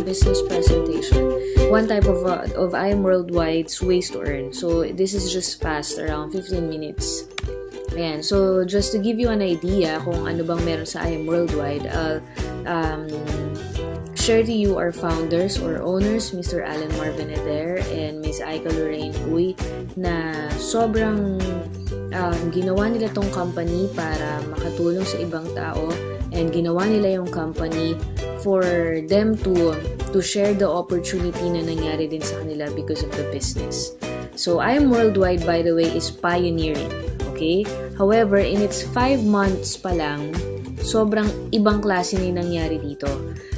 business presentation. One type of I Am Worldwide's ways to earn. So this is just fast, around 15 minutes. Ayan, so just to give you an idea kung ano bang meron sa I Am Worldwide, share to you our founders or owners, Mr. Alan Marvin Eder and Ms. Aika Lorraine Uy, na sobrang ginawa nila tong company para makatulong sa ibang tao, and ginawa nila yung company for them to share the opportunity na nangyari din sa kanila because of the business. So I Am Worldwide, by the way, is pioneering. Okay? However, in its 5 months pa lang, sobrang ibang klase na yung nangyari dito.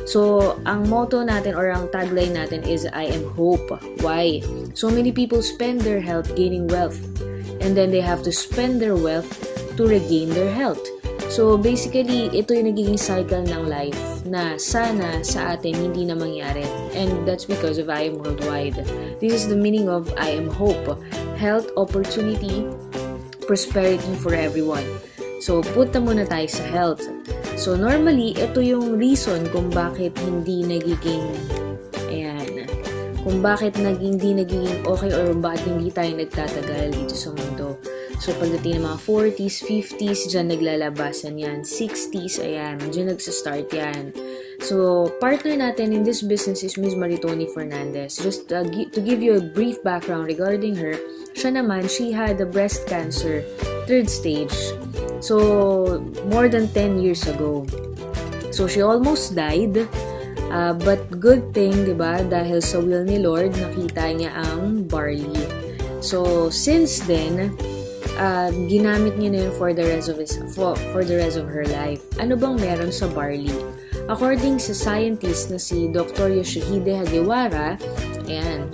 So, ang motto natin or ang tagline natin is I am hope. Why? So many people spend their health gaining wealth, and then they have to spend their wealth to regain their health. So basically, ito yung nagiging cycle ng life na sana sa atin hindi na mangyari. And that's because of I Am Worldwide. This is the meaning of I am hope. Health, opportunity, prosperity for everyone. So, punta muna tayo sa health. So, normally, ito yung reason kung bakit hindi nagiging, kung bakit hindi nagiging okay or bakit hindi tayo nagtatagal dito sa mundo. So, pagdating ng mga 40s, 50s, dyan naglalabasan yan. 60s, ayan, dyan nagsastart yan. So, partner natin in this business is Ms. Maritoni Fernandez. Just to give you a brief background regarding her, siya naman, she had a breast cancer, 3rd stage. So, more than 10 years ago. So, she almost died. But good thing, diba? Dahil sa will ni Lord, nakita niya ang barley. So, since then, ginamit niya na yun for the rest of her life. Ano bang meron sa barley? According sa scientist na si Dr. Yoshihide Hagiwara,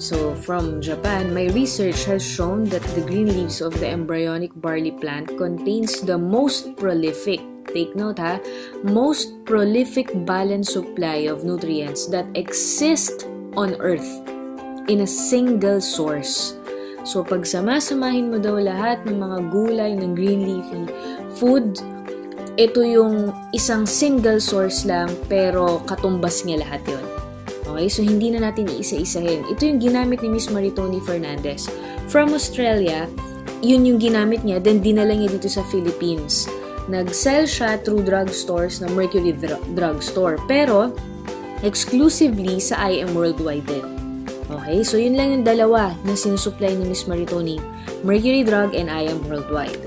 so from Japan, my research has shown that the green leaves of the embryonic barley plant contains the most prolific, take note ha, most prolific balanced supply of nutrients that exist on earth in a single source. So pag sama-samahin mo daw lahat ng mga gulay ng green leafy food, ito yung isang single source lang pero katumbas niya lahat yun. Okay, so hindi na natin iisa-isahin. Ito yung ginamit ni Ms. Maritoni Fernandez. From Australia, yun yung ginamit niya, then dinala niya dito sa Philippines. Nag-sell siya through drugstores na Mercury Drugstore, pero exclusively sa I Am Worldwide din. Okay, so yun lang yung dalawa na sinusupply ni Ms. Maritoni, Mercury Drug and I Am Worldwide.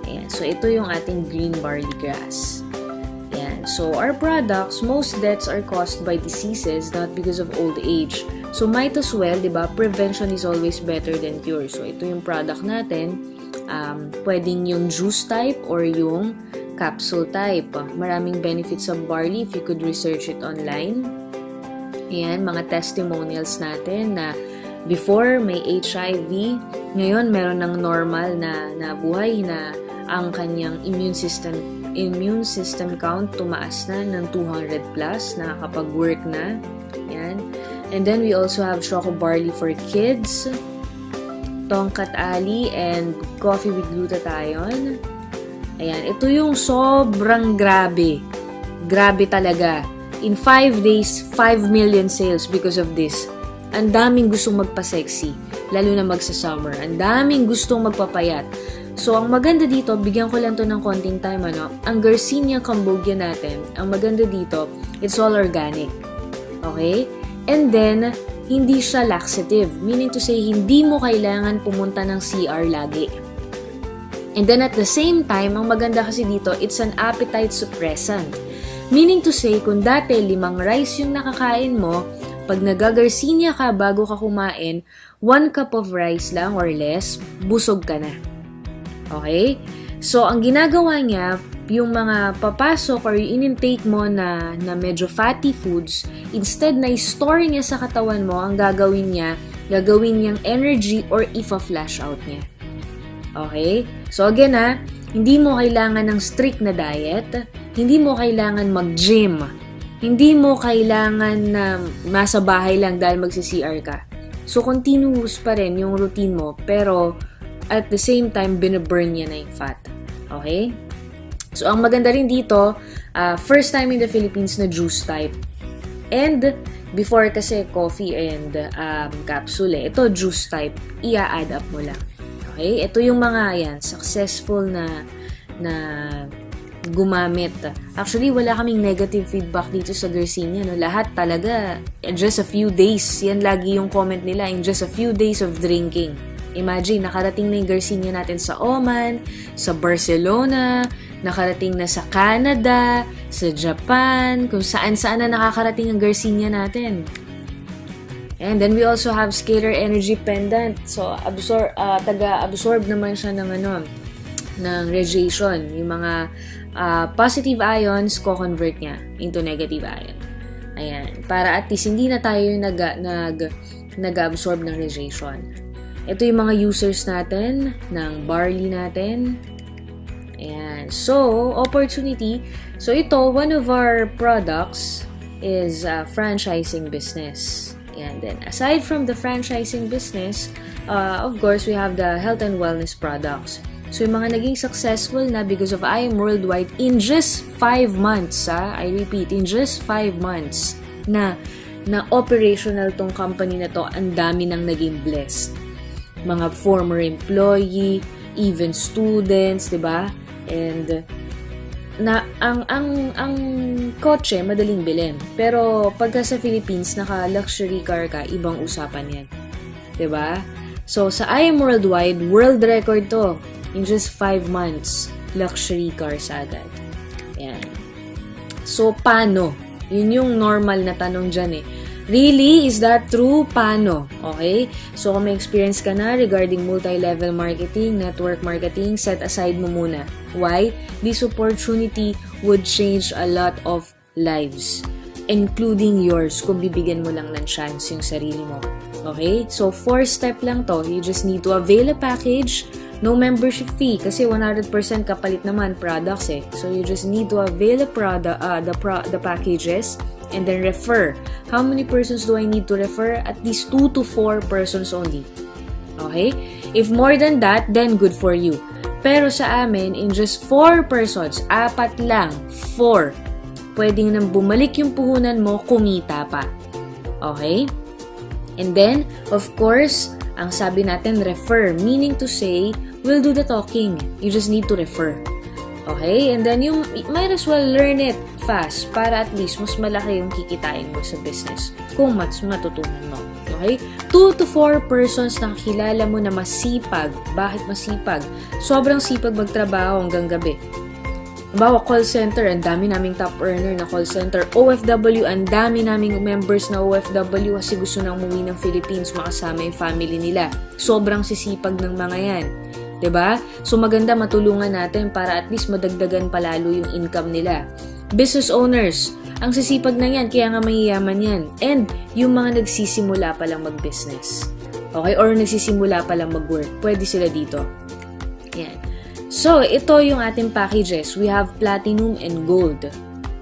Ayan, so ito yung ating green barley grass. So, our products, most deaths are caused by diseases, not because of old age. So, might as well, diba, prevention is always better than cure. So, ito yung product natin. Pwedeng yung juice type or yung capsule type. Maraming benefits sa barley if you could research it online. Ayan, mga testimonials natin na before may HIV, ngayon meron ng normal na buhay na ang kanyang immune system count tumaas na ng 200 plus, nakakapag-work na. Yan. And then we also have Choco Barley for kids, Tongkat Ali, and Coffee with Glutathione. Ayan, ito yung sobrang grabe. Grabe talaga. In 5 days, 5 million sales because of this. Ang daming gustong magpa-sexy, lalo na magsa-summer. Ang daming gustong magpapayat. So, ang maganda dito, bigyan ko lang to ng konting time, ang Garcinia Cambogia natin, ang maganda dito, it's all organic. Okay? And then, hindi siya laxative. Meaning to say, hindi mo kailangan pumunta ng CR lagi. And then, at the same time, ang maganda kasi dito, it's an appetite suppressant. Meaning to say, kung dati 5 rice yung nakakain mo, pag nag-Garcinia ka bago ka kumain, 1 cup of rice lang or less, busog ka na. Okay? So, ang ginagawa niya, yung mga papasok or in-intake mo na medyo fatty foods, instead na i-store niya sa katawan mo, ang gagawin niyang energy or ifa-flash out niya. Okay? So, again hindi mo kailangan ng strict na diet, hindi mo kailangan mag-gym, hindi mo kailangan na nasa bahay lang dahil magsi-CR ka. So, continuous pa rin yung routine mo, pero at the same time, binaburn niya na yung fat. Okay? So, ang maganda rin dito, first time in the Philippines na juice type. And, Before kasi coffee and capsule. Ito juice type. Ia-add up mo lang. Okay? Ito yung mga successful na gumamit. Actually, wala kaming negative feedback dito sa Garcinia. No? Lahat talaga, in just a few days. Yan lagi yung comment nila, in just a few days of drinking. Imagine, nakarating na yung Garcinia natin sa Oman, sa Barcelona, nakarating na sa Canada, sa Japan, kung saan-saan na nakakarating ang Garcinia natin. And then we also have scalar energy pendant. So, taga-absorb naman siya ng radiation. Yung mga positive ions, co-convert niya into negative ion. Ayan. Para at least hindi na tayo nag-absorb ng radiation. Ito yung mga users natin ng barley natin. Ayan. So, opportunity. So, ito, one of our products is franchising business. And then, aside from the franchising business, of course, we have the health and wellness products. So, yung mga naging successful na because of I Am Worldwide in just 5 months, I repeat, in just 5 months na operational tong company na to, ang dami nang naging blessed. Mga former employee, even students, 'di ba? And ang kotse madaling bilhin. Pero pagka sa Philippines naka-luxury car ka, ibang usapan 'yan. 'Di ba? So sa I Am Worldwide, world record to. In just 5 months, luxury cars agad. Yan. So paano? Yun yung normal na tanong dyan eh. Really? Is that true? Paano? Okay? So, kung may experience ka na regarding multi-level marketing, network marketing, set aside mo muna. Why? This opportunity would change a lot of lives, including yours, kung bibigyan mo lang ng chance yung sarili mo. Okay? So, 4-step lang to. You just need to avail a package. No membership fee kasi 100% kapalit naman products eh. So, you just need to avail the packages and then refer. How many persons do I need to refer? At least 2 to 4 persons only. Okay? If more than that, then good for you. Pero sa amin, in just 4 persons, 4 lang, 4, pwedeng nang bumalik yung puhunan mo, kumita pa. Okay? And then, of course, ang sabi natin, refer. Meaning to say, we'll do the talking. You just need to refer. Okay? And then, you might as well learn it fast para at least mas malaki yung kikitain mo sa business kung matutunan mo. Okay? 2 to 4 persons na kilala mo na masipag. Bakit masipag? Sobrang sipag magtrabaho hanggang gabi. Halimbawa, call center, ang dami naming top earner na call center. OFW, ang dami naming members na OFW kasi gusto na umuwi ng Philippines, makasama yung family nila. Sobrang sisipag ng mga yan. 'Di ba? So maganda matulungan natin para at least madagdagan palalo yung income nila. Business owners, ang sisipag na yan, kaya nga mayayaman yan. And yung mga nagsisimula pa lang mag-business. Okay? Or nagsisimula pa lang mag-work. Pwede sila dito. Yan. So, ito yung ating packages. We have platinum and gold.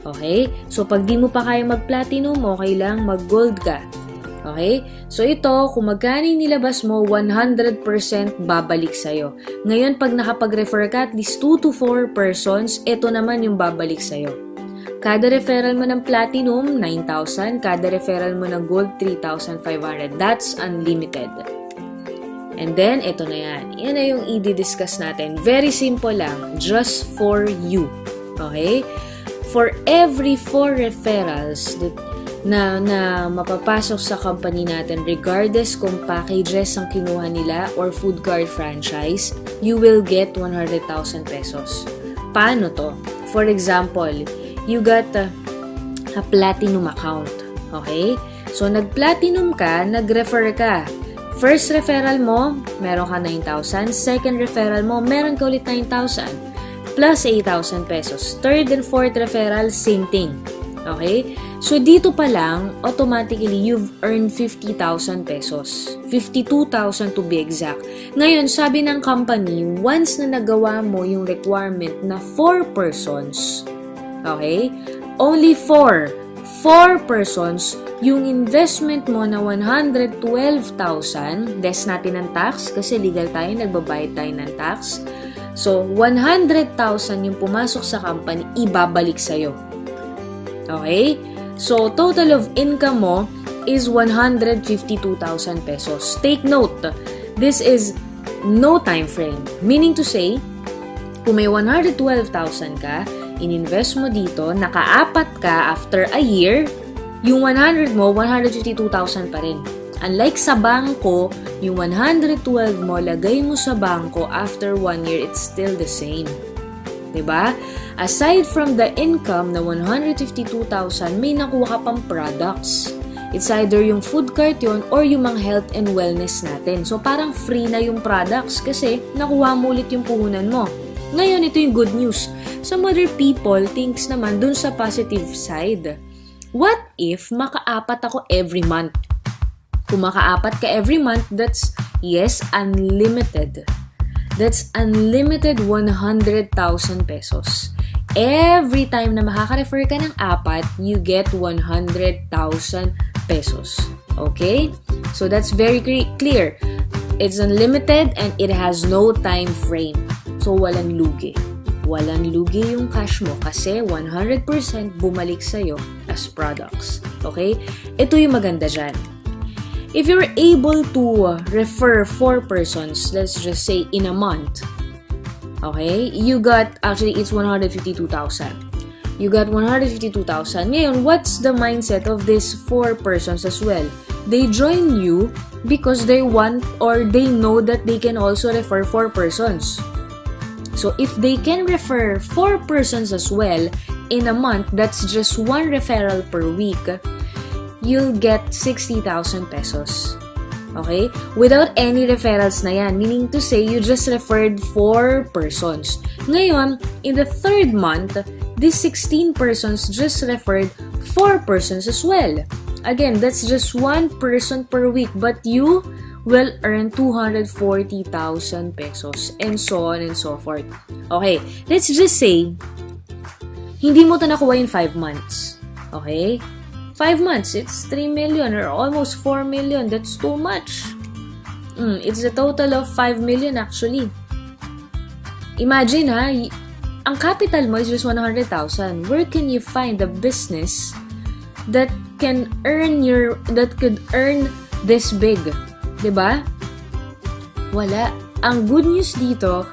Okay? So, pag di mo pa kaya mag-platinum, okay lang, mag-gold ka. Okay? So, ito, kung magkano yung nilabas mo, 100% babalik sa'yo. Ngayon, pag nakapag-refer ka at least 2 to 4 persons, ito naman yung babalik sa'yo. Kada referral mo ng platinum, 9,000. Kada referral mo ng gold, 3,500. That's unlimited. And then, ito na yan. Yan na yung i-discuss natin. Very simple lang. Just for you. Okay? For every 4 referrals na mapapasok sa company natin, regardless kung packages ang kinuha nila or food card franchise, you will get 100,000 pesos. Paano to? For example, you got a platinum account. Okay? So, nag-platinum ka, nag-refer ka. First referral mo, meron ka 9,000. Second referral mo, meron ka ulit 9,000. Plus 8,000 pesos. Third and fourth referral, same thing. Okay? So, dito pa lang, automatically, you've earned 50,000 pesos. 52,000 to be exact. Ngayon, sabi ng company, once na nagawa mo yung requirement na 4 persons, okay? Only 4 persons, yung investment mo na 112,000, less natin ng tax, kasi legal tayo, nagbabayad tayo ng tax. So, 100,000 yung pumasok sa company, ibabalik sa'yo. Okay? So, total of income mo, is 152,000 pesos. Take note, this is no time frame. Meaning to say, kung may 112,000 ka, in-invest mo dito, nakaapat ka after a year, yung 100 mo, 152,000 pa rin. Unlike sa bangko, yung 112 mo, lagay mo sa bangko, after 1 year, it's still the same. Diba? Aside from the income na 152,000, may nakuha ka pang products. It's either yung food cart yun or yung mga health and wellness natin. So, parang free na yung products kasi nakuha mo ulit yung puhunan mo. Ngayon, ito yung good news. Some other people thinks naman dun sa positive side. What if makaapat ako every month? Kung makaapat ka every month, that's, yes, unlimited. That's unlimited 100,000 pesos. Every time na makaka-refer ka ng apat, you get 100,000 pesos. Okay? So that's very clear. It's unlimited and it has no time frame. So walang lugi. Walang lugi yung cash mo kasi 100% bumalik sa'yo as products. Okay? Ito yung maganda dyan. If you're able to refer 4 persons, let's just say in a month, okay, you got, actually it's 152,000. You got 152,000. Ngayon, what's the mindset of these 4 persons as well? They join you because they want or they know that they can also refer 4 persons. So if they can refer 4 persons as well in a month, that's just 1 referral per week, you'll get 60,000 pesos. Okay? Without any referrals na yan. Meaning to say, you just referred 4 persons. Ngayon, in the 3rd month, these 16 persons just referred 4 persons as well. Again, that's just 1 person per week. But you will earn 240,000 pesos. And so on and so forth. Okay, let's just say, hindi mo ito nakuha in 5 months. Okay? 5 months, it's 3 million or almost 4 million. That's too much. It's a total of 5 million actually. Imagine ha, ang capital mo is just 100,000. Where can you find a business that could earn this big? 'Di ba? Wala. Ang good news dito,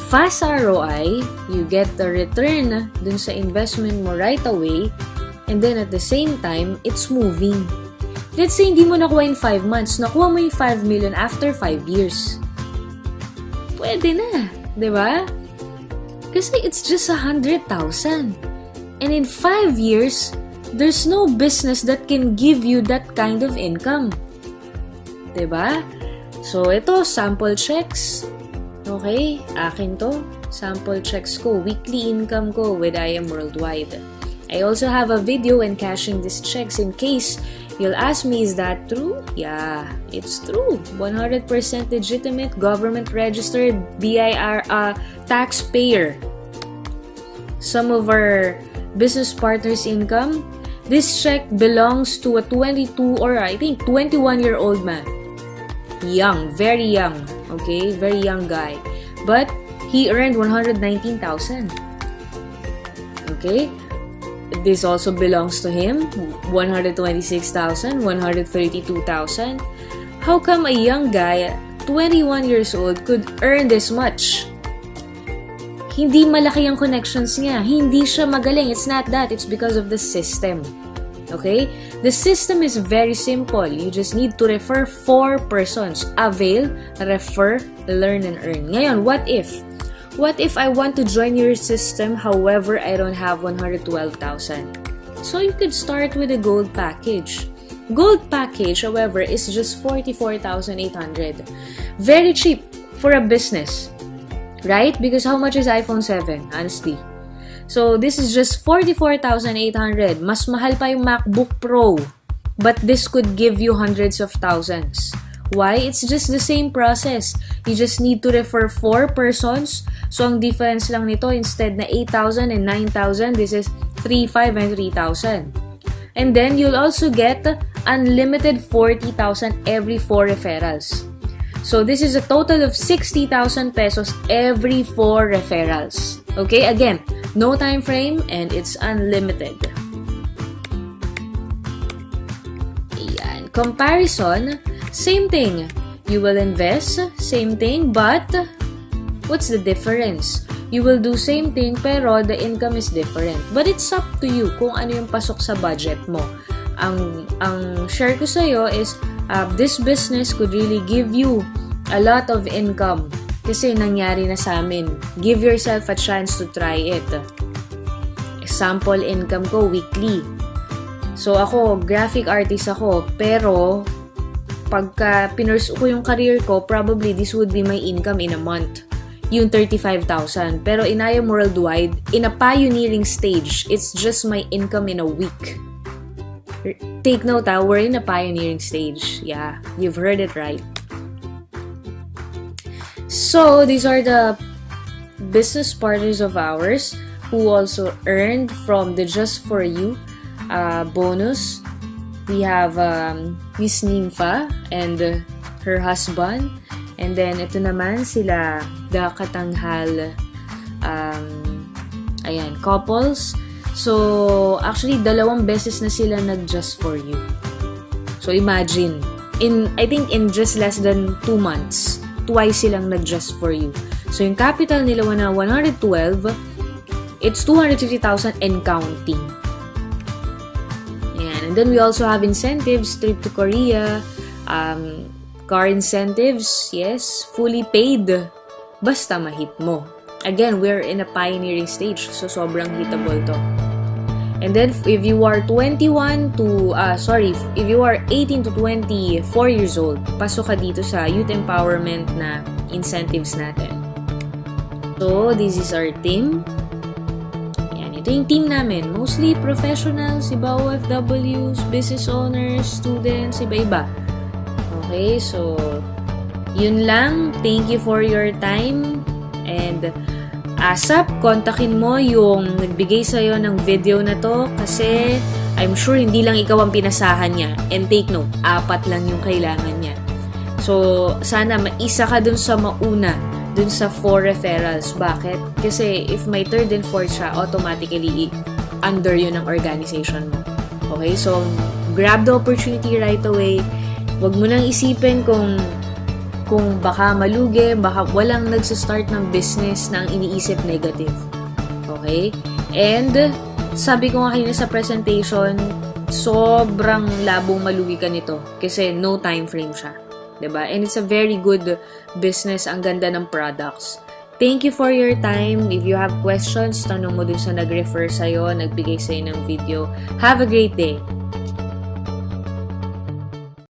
fast ROI, you get the return dun sa investment mo right away. And then at the same time, it's moving. Let's say hindi mo nakuha in 5 months, nakuha mo yung 5 million after 5 years. Pwede na, di ba? Kasi it's just 100,000. And in 5 years, there's no business that can give you that kind of income. Di ba? So ito, sample checks. Okay, akin to. Sample checks ko, weekly income ko with IM Worldwide. I also have a video in cashing these checks in case you'll ask me, is that true? Yeah, it's true. 100% legitimate, government-registered, BIR taxpayer. Some of our business partners' income, this check belongs to a 22 or I think 21-year-old man. Young, very young. Okay, very young guy. But he earned 119,000. Okay? This also belongs to him, 126,000, 132,000. How come a young guy, 21 years old, could earn this much? Hindi malaki ang connections niya. Hindi siya magaling. It's not that. It's because of the system. Okay? The system is very simple. You just need to refer 4 persons. Avail, refer, learn, and earn. Ngayon, what if? What if I want to join your system, however, I don't have 112,000? So you could start with a gold package. Gold package, however, is just 44,800. Very cheap for a business. Right? Because how much is iPhone 7? Honestly. So this is just 44,800. Mas mahal pa yung MacBook Pro. But this could give you hundreds of thousands. Why? It's just the same process. You just need to refer 4 persons. So, ang difference lang nito, instead na 8,000 and 9,000, this is 3,500 and 3,000. And then, you'll also get unlimited 40,000 every 4 referrals. So, this is a total of 60,000 pesos every 4 referrals. Okay? Again, no time frame and it's unlimited. Comparison, same thing. You will invest, same thing, but what's the difference? You will do same thing pero the income is different. But it's up to you kung ano yung pasok sa budget mo. Ang share ko sa'yo is this business could really give you a lot of income kasi nangyari na sa amin. Give yourself a chance to try it. Example, income ko weekly. So ako, graphic artist ako, pero pagka pinursu ko yung career ko, probably this would be my income in a month. Yung 35,000. Pero in I Am Worldwide, in a pioneering stage, it's just my income in a week. Take note, we're in a pioneering stage. Yeah, you've heard it right. So, these are the business partners of ours who also earned from the Just For You bonus. We have Miss Nympha and her husband. And then, ito naman sila, the Katanghal, couples. So, actually, 2 beses na sila nag-Just For You. So, imagine, I think in just less than 2 months, twice silang nag-Just For You. So, yung capital nila na 112, it's 250,000 and counting. Ayan. And then, we also have incentives, trip to Korea, car incentives, yes, fully paid. Basta ma-hit mo. Again, we're in a pioneering stage, so sobrang hitable to. And then, if you are 18 to 24 years old, pasok ka dito sa youth empowerment na incentives natin. So, this is our team. Yan, ito yung team namin. Mostly professionals, iba OFWs, business owners, students, iba-iba. Okay, so, yun lang. Thank you for your time. And, ASAP, kontakin mo yung nagbigay sa'yo ng video na to kasi I'm sure hindi lang ikaw ang pinasahan niya. And take note, 4 lang yung kailangan niya. So, sana maisa ka dun sa mauna, dun sa 4 referrals. Bakit? Kasi if may 3rd and 4th siya, automatically under yun ang organization mo. Okay, so grab the opportunity right away. Huwag mo nang isipin kung baka malugi, baka walang nagsistart ng business na ang iniisip negative. Okay? And, sabi ko nga kanina sa presentation, sobrang labong malugi ka nito kasi no time frame siya. 'Di ba? And it's a very good business. Ang ganda ng products. Thank you for your time. If you have questions, tanong mo dun sa nag-refer sa'yo, nagbigay sa'yo ng video. Have a great day!